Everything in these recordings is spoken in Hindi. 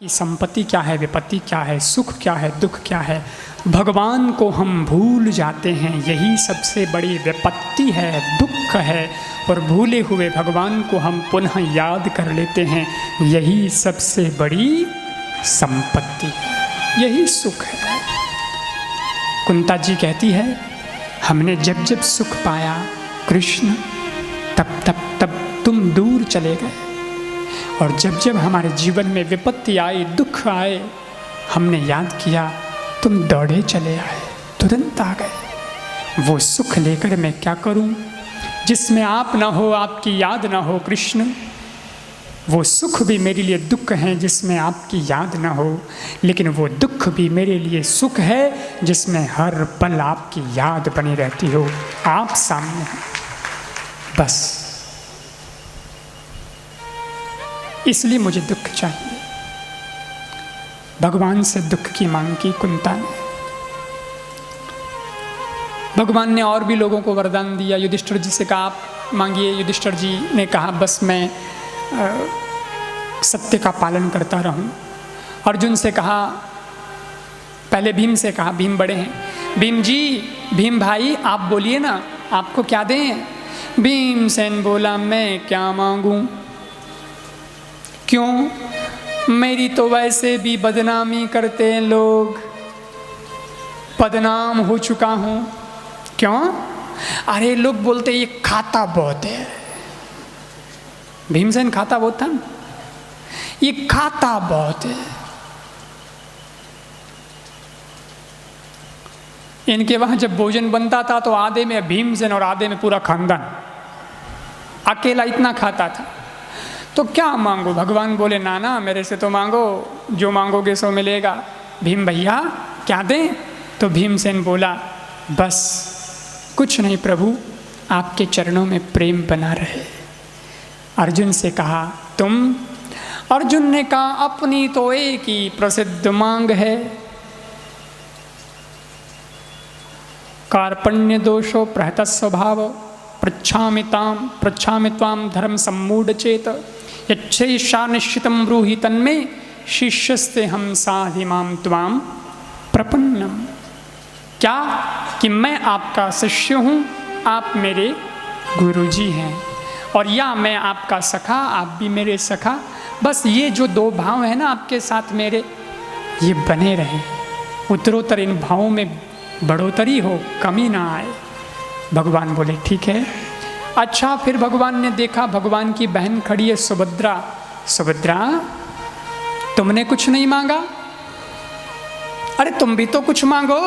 कि संपत्ति क्या है, विपत्ति क्या है, सुख क्या है, दुख क्या है, भगवान को हम भूल जाते हैं। यही सबसे बड़ी विपत्ति है, दुख है। और भूले हुए भगवान को हम पुनः याद कर लेते हैं, यही सबसे बड़ी संपत्ति है, यही सुख है। कुंता जी कहती है, हमने जब जब सुख पाया कृष्ण, तब तुम दूर चले गए, और जब जब हमारे जीवन में विपत्ति आई, दुख आए, हमने याद किया, तुम दौड़े चले आए, तुरंत आ गए। वो सुख लेकर मैं क्या करूं जिसमें आप ना हो, आपकी याद ना हो कृष्ण। वो सुख भी मेरे लिए दुख है जिसमें आपकी याद ना हो, लेकिन वो दुख भी मेरे लिए सुख है जिसमें हर पल आपकी याद बनी रहती हो, आप सामने हो। बस इसलिए मुझे दुख चाहिए। भगवान से दुख की मांग की कुंता ने। भगवान ने और भी लोगों को वरदान दिया। युधिष्ठिर जी से कहा आप मांगिए। युधिष्ठिर जी ने कहा बस मैं सत्य का पालन करता रहूं। अर्जुन से कहा, पहले भीम से कहा, भीम बड़े हैं, भीम जी, भीम भाई आप बोलिए ना, आपको क्या दें। भीमसेन बोला, मैं क्या मांगूं, क्यों, मेरी तो वैसे भी बदनामी करते हैं लोग, बदनाम हो चुका हूं। क्यों? अरे लोग बोलते ये खाता बहुत है। भीमसेन खाता बहुत था ना, ये खाता बहुत है। इनके वहां जब भोजन बनता था तो आधे में भीमसेन और आधे में पूरा खानदान, अकेला इतना खाता था। तो क्या मांगो? भगवान बोले, नाना मेरे से तो मांगो, जो मांगोगे सो मिलेगा। भीम भैया क्या दें? तो भीमसेन बोला, बस कुछ नहीं प्रभु, आपके चरणों में प्रेम बना रहे। अर्जुन से कहा, तुम? अर्जुन ने कहा, अपनी तो एक ही प्रसिद्ध मांग है, कार्पण्य दोषो प्रहत स्वभाव, पृच्छामि त्वाम धर्म सम्मूढ़ चेत, यच्छेषा निश्चितं ब्रूहि तन्मे, शिष्यस्ते हम साधिमाम त्वाम प्रपन्नम। क्या कि मैं आपका शिष्य हूँ, आप मेरे गुरुजी हैं, और या मैं आपका सखा, आप भी मेरे सखा। बस ये जो दो भाव है ना आपके साथ मेरे, ये बने रहे, उत्तरोत्तर इन भावों में बढ़ोतरी हो, कमी ना आए। भगवान बोले ठीक है। अच्छा, फिर भगवान ने देखा भगवान की बहन खड़ी है सुभद्रा। सुभद्रा तुमने कुछ नहीं मांगा? अरे तुम भी तो कुछ मांगो।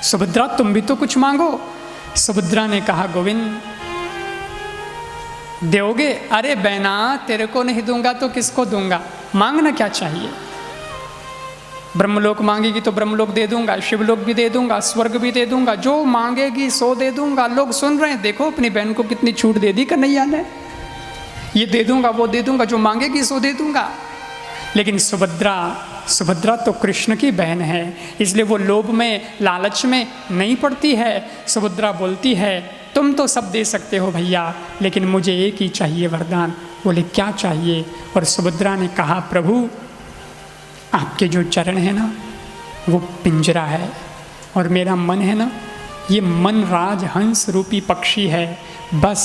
सुभद्रा तुम भी तो कुछ मांगो। सुभद्रा ने कहा, गोविंद दोगे? अरे बहना, तेरे को नहीं दूंगा तो किसको दूंगा, मांगना क्या चाहिए। ब्रह्मलोक मांगेगी तो ब्रह्मलोक दे दूंगा, शिवलोक भी दे दूंगा, स्वर्ग भी दे दूंगा, जो मांगेगी सो दे दूंगा। लोग सुन रहे हैं, देखो अपनी बहन को कितनी छूट दे दी कन्हैया ने, ये दे दूंगा, वो दे दूंगा, जो मांगेगी सो दे दूंगा। लेकिन सुभद्रा तो कृष्ण की बहन है, इसलिए वो लोभ में, लालच में नहीं पड़ती है। सुभद्रा बोलती है, तुम तो सब दे सकते हो भैया, लेकिन मुझे एक ही चाहिए वरदान। बोले क्या चाहिए? और सुभद्रा ने कहा, प्रभु आपके जो चरण है ना वो पिंजरा है, और मेरा मन है ना, ये मन राजहंस रूपी पक्षी है। बस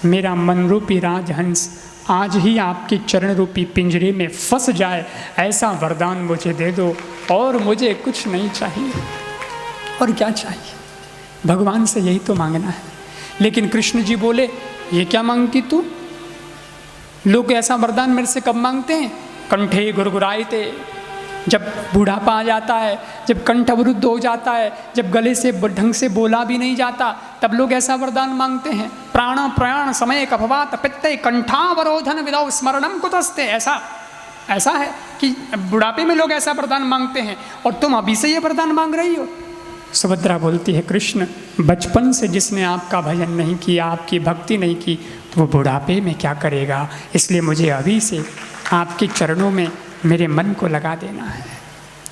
मेरा मन रूपी राजहंस आज ही आपके चरण रूपी पिंजरे में फंस जाए, ऐसा वरदान मुझे दे दो, और मुझे कुछ नहीं चाहिए। और क्या चाहिए? भगवान से यही तो मांगना है। लेकिन कृष्ण जी बोले, ये क्या मांगती तू? लोग ऐसा वरदान मेरे से कब मांगते हैं? कंठे गुरगुराते, जब बूढ़ापा आ जाता है, जब कंठ अवरुद्ध हो जाता है, जब गले से ढंग से बोला भी नहीं जाता, तब लोग ऐसा वरदान मांगते हैं। प्राण प्रयाण समय कभवात पित्ते कंठावरोधन विदौ स्मरणम कुतस्ते। ऐसा है कि बुढ़ापे में लोग ऐसा वरदान मांगते हैं, और तुम अभी से ये वरदान मांग रही हो। सुभद्रा बोलती है, कृष्ण बचपन से जिसने आपका भजन नहीं किया, आपकी भक्ति नहीं की, वो बुढ़ापे में क्या करेगा, इसलिए मुझे अभी से आपके चरणों में मेरे मन को लगा देना है।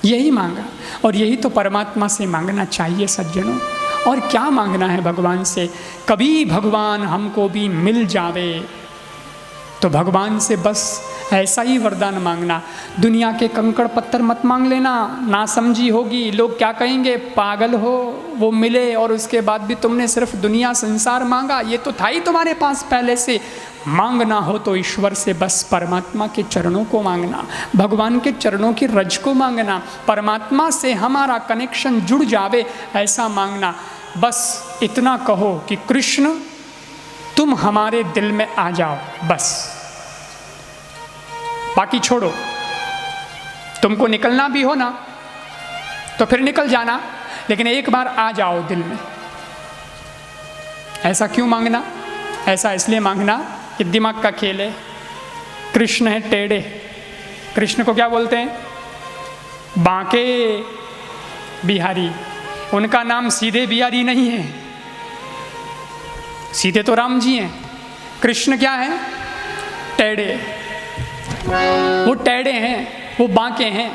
यही मांगा, और यही तो परमात्मा से मांगना चाहिए सज्जनों। और क्या मांगना है भगवान से? कभी भगवान हमको भी मिल जावे तो भगवान से बस ऐसा ही वरदान मांगना। दुनिया के कंकड़ पत्थर मत मांग लेना, ना समझी होगी, लोग क्या कहेंगे, पागल हो, वो मिले और उसके बाद भी तुमने सिर्फ दुनिया संसार मांगा, ये तो था ही तुम्हारे पास पहले से। मांगना हो तो ईश्वर से बस परमात्मा के चरणों को मांगना, भगवान के चरणों की रज को मांगना, परमात्मा से हमारा कनेक्शन जुड़ जावे ऐसा मांगना। बस इतना कहो कि कृष्ण तुम हमारे दिल में आ जाओ, बस बाकी छोड़ो। तुमको निकलना भी हो ना तो फिर निकल जाना, लेकिन एक बार आ जाओ दिल में। ऐसा क्यों मांगना? ऐसा इसलिए मांगना कि दिमाग का खेल है। कृष्ण है टेढ़े, कृष्ण को क्या बोलते हैं? बांके बिहारी। उनका नाम सीधे बिहारी नहीं है, सीधे तो राम जी हैं। कृष्ण क्या है? टेढ़े। वो टेढ़े हैं, वो बांके हैं।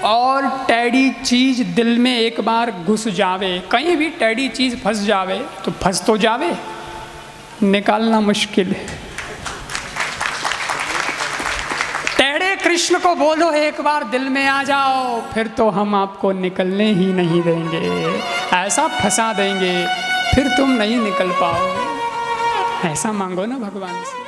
और टेढ़ी चीज दिल में एक बार घुस जावे, कहीं भी टेढ़ी चीज फंस जावे तो फंस तो जावे, निकालना मुश्किल है। टेढ़े कृष्ण को बोलो एक बार दिल में आ जाओ, फिर तो हम आपको निकलने ही नहीं देंगे, ऐसा फंसा देंगे फिर तुम नहीं निकल पाओगे। ऐसा मांगो ना भगवान से।